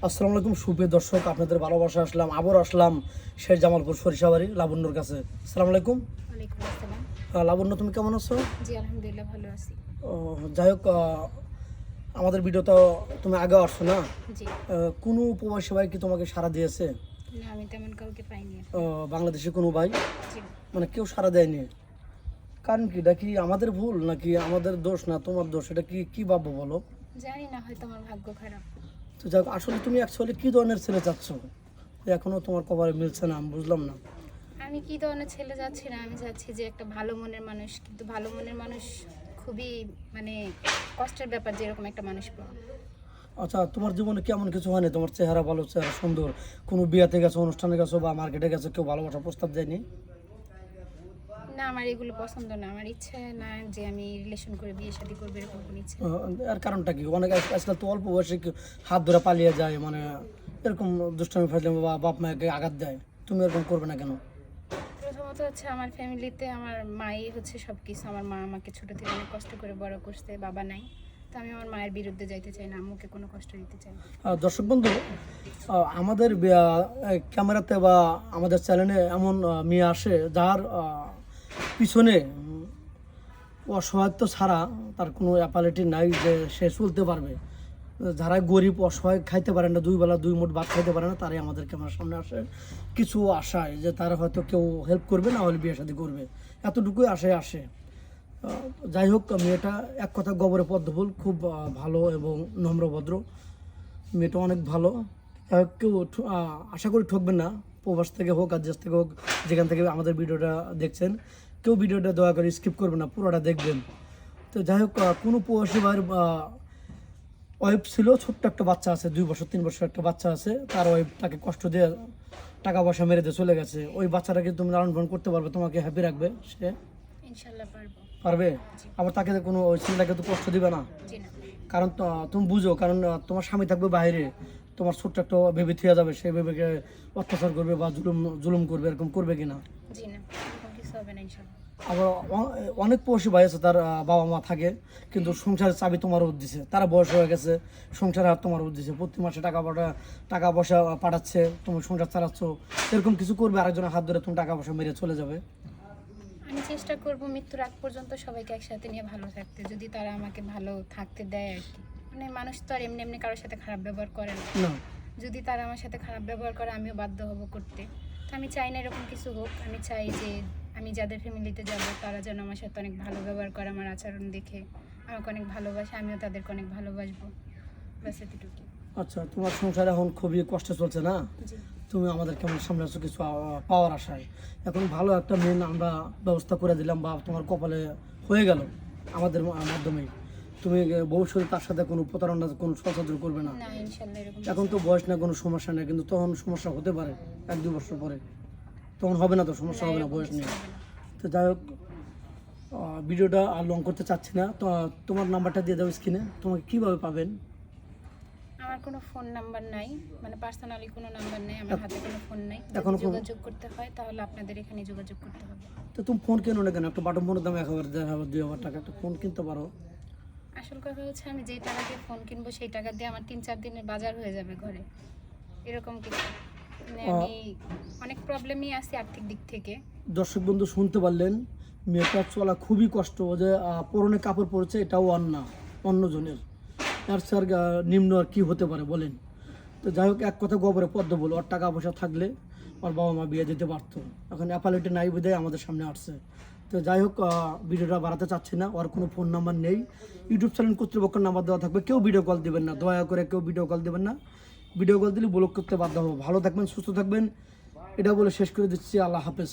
আসসালামু আলাইকুম সুপ্রিয় দর্শক, আপনাদের ভালোবাসা আসলাম, আবার আসলাম শের জামালপুর সরিষাবাড়ি লাবণ্যর কাছে। আসসালামু আলাইকুম। ওয়ালাইকুম আসসালাম। লাবণ্য, তুমি কেমন আছো? জি আলহামদুলিল্লাহ ভালো আছি। যাই হোক, আমাদের ভিডিওটা তুমি আগেও আসছো না? জি কোনো প্রবাসী ভাই কি তোমাকে সাড়া দিয়েছে? না, আমি তেমন কাউকে পাইনি। বাংলাদেশে কোনো ভাই জি মানে কেউ সাড়া দেয়নি? কারণ কি, এটা কি আমাদের ভুল নাকি আমাদের দোষ না তোমার দোষ? এটা কি কি ভাববো বলো? জানি না, হয়তো আমার ভাগ্য খারাপ। তো যাই হোক, আসলে তুমি অ্যাকচুয়ালি কী ধরনের ছেলে চাচ্ছ? এখনও তোমার কপালে মিলছে না, আমি বুঝলাম না। আমি কি ধরনের ছেলে যাচ্ছি না, আমি চাচ্ছি যে একটা ভালো মনের মানুষ, কিন্তু ভালো মনের মানুষ খুবই মানে কষ্টের ব্যাপার, যেরকম একটা মানুষ পাওয়া। আচ্ছা, তোমার জীবনে কেমন কিছু হয়নি? তোমার চেহারা ভালো, চেহারা সুন্দর, কোনো বিয়াতে গেছো, অনুষ্ঠানে গেছো বা মার্কেটে গেছো, কেউ ভালোবাসা প্রস্তাব দেয়নি? না, আমার এগুলো পছন্দ না। আমার ইচ্ছে না যে আমি রিলেশন করে বিয়ে শাদী করবো, এরকম কোনো ইচ্ছে নেই। আর কারণটা কি? অনেক আজকাল তো অল্প বয়সে হাত ধরে পালিয়ে যায়, মানে এরকম দুষ্টামি ফাজলামি বা বাপ মাকে আঘাত দেয়। তুমি এরকম করবে না কেন? প্রথমত হচ্ছে আমার ফ্যামিলিতে আমার মাই হচ্ছে সব কিছু। আমার মা আমাকে ছোট থেকে অনেক কষ্ট করে বড় করছে, বাবা নাই। তো আমি আমার মায়ের বিরুদ্ধে যাইতে চাই না, আম্মুকে কোনো কষ্ট দিতে চাই না। দর্শক বন্ধু, আমাদের ক্যামেরাতে বা আমাদের চ্যানেলে এমন মেয়ে আসে যার পিছনে অসহায়ত্ব ছাড়া তার কোনো অ্যাপালিটি নাই যে সে চলতে পারবে। যারা গরিব অসহায়, খাইতে পারে না, দুই বেলা দুই মুঠ ভাত খাইতে পারে না, তারাই আমাদের ক্যামেরার সামনে আসে কিছু আশায় যে তারা হয়তো কেউ হেল্প করবে, না হলে বিয়ে শাদী করবে, এতটুকুই আশায় আসে। যাই হোক, মেয়েটা এক কথা গোবরে পদ্মফুল, খুব ভালো এবং নম্রভদ্র। মেয়েটা অনেক ভালো। যাই হোক, কেউ আশা করি ঠকবেন না, প্রবাস থেকে হোক আর দেশ থেকে হোক, যেখান থেকে আমাদের ভিডিওটা দেখছেন, কেউ ভিডিওটা দয়া করে স্কিপ করবেন না, পুরোটা দেখবেন। তো যাই হোক, কোনো প্রবাসী ভাইয়ের ওয়াইফ ছিল, ছোট্ট একটা বাচ্চা আছে, 2 বছর 3 বছর একটা বাচ্চা আছে, তার ওয়াইফ তাকে কষ্ট দিয়ে টাকা পয়সা মেরে দিয়ে চলে গেছে। ওই বাচ্চাটাকে তুমি লালন পালন করতে পারবে? তোমাকে হ্যাপি রাখবে সে? ইনশাল্লাহ পারবো। পারবে? জি। আবার তাকে কোনো ওই ছেলেটাকে তো কষ্ট দিবে না? জি না। কারণ তুমি বুঝো, কারণ তোমার স্বামী থাকবে বাইরে, তোমার ছোট্ট একটা বেবি থিয়া যাবে, সেই বেবিকে অত্যাচার করবে বা জুলুম জুলুম করবে, এরকম করবে কিনা? জি না, এরকম কিছু হবে না ইনশাল্লাহ। আবার অনেক প্রবাসী ভাই আছে, তার বাবা মা থাকে, কিন্তু সংসারের চাবি তোমার উপর দিছে, তারা বয়স হয়ে গেছে, সংসারের হাত তোমার উপর দিছে, প্রতি মাসে টাকা পয়সা পাঠাচ্ছে, তুমি সংসার চালাচ্ছ, এরকম কিছু করবে? আরেকজনের হাত ধরে তুমি টাকা পয়সা মেরে চলে যাবে? আমি চেষ্টা করব মৃত্যুর আগ পর্যন্ত সবাইকে একসাথে নিয়ে ভালো থাকতে, যদি তারা আমাকে ভালো থাকতে দেয় আর কি। মানে মানুষ তো আর এমনি এমনি কারোর সাথে খারাপ ব্যবহার করে না। না। যদি তারা আমার সাথে খারাপ ব্যবহার করে, আমিও বাধ্য হব করতে। তো আমি চাই না এরকম কিছু হোক। আমি চাই যে আমি যাদের ফ্যামিলিতে যাব, তারা যেন আমার সাথে অনেক ভালো ব্যবহার করে, আমার আচরণ দেখে আমাকে অনেক ভালোবাসে, আমিও তাদেরকে অনেক ভালোবাসবো। ব্যাস এতটুকু। আচ্ছা, তোমার সংসার এখন খুবই কষ্টে চলছে না? জি। তুমি আমাদের কেমন সামনে আছো কিছু পাওয়ার আশায়। এখন ভালো একটা মেন আমরা ব্যবস্থা করে দিলাম, বা তোমার কপালে হয়ে গেল আমাদের মাধ্যমে। তুমি ভবিষ্যতে তার সাথে কোনো প্রতারণা, কোনো ষড়যন্ত্র করবে না। না ইনশাল্লাহ এরকম এখন তো বয়স না, কোনো সমস্যা নেই, কিন্তু তখন সমস্যা হতে পারে 1-2 বছর পরে। তখন হবে না তো, সমস্যা হবে না, বয়স নেই। তো যাই হোক, ভিডিওটা আর লং করতে চাচ্ছি না, তো তোমার নাম্বারটা দিয়ে দাও স্ক্রিনে। তোমাকে কীভাবে পাবেন? আমার কোনো ফোন নাম্বার নাই, মানে পার্সোনালি কোনো নাম্বার নাই, আমার হাতে কোনো ফোন নাই। এখনো যদি যোগাযোগ করতে হয় তাহলে আপনাদের এখানে যোগাযোগ করতে হবে। তো তুমি ফোন কেন না কেন? একটা বাটন ফোনের দাম 1000, 1500, 2000 টাকা, একটা ফোন কিনতে পারো। আসল কথা হচ্ছে, আমি যেই টাকা দিয়ে ফোন কিনবো সেই টাকা দিয়ে আমার 3-4 দিনের বাজার হয়ে যাবে ঘরে, এরকম কিছু। মানে আমি অনেক প্রবলেমই আছি আর্থিক দিক থেকে। দর্শক বন্ধু শুনতে পারলেন, মেয়েটা চলা খুবই কষ্ট। ও যে পরনে কাপড় পরেছে, এটাও অন্যজনের, আর স্যার নিম্ন আর কি হতে পারে বলেন? তো যাই হোক, এক কথা গোবরে পদ্ম বলো, ওর টাকা পয়সা থাকলে ওর বাবা মা বিয়ে দিতে পারতো, এখন অ্যাপালিটি নাই বিধায় আমাদের সামনে আসছে। তো যাই হোক, ভিডিওটা বাড়াতে চাচ্ছি না, ওর কোনো ফোন নাম্বার নেই, ইউটিউব চ্যানেল কর্তৃপক্ষের নাম্বার দেওয়া থাকবে, কেউ ভিডিও কল দেবেন না, দয়া করে কেউ ভিডিও কল দেবেন না। ভিডিও কল দিলে ব্লক করতে বাধ্য হবো। ভালো থাকবেন, সুস্থ থাকবেন, এটা বলে শেষ করে দিচ্ছি। আল্লাহ হাফেজ।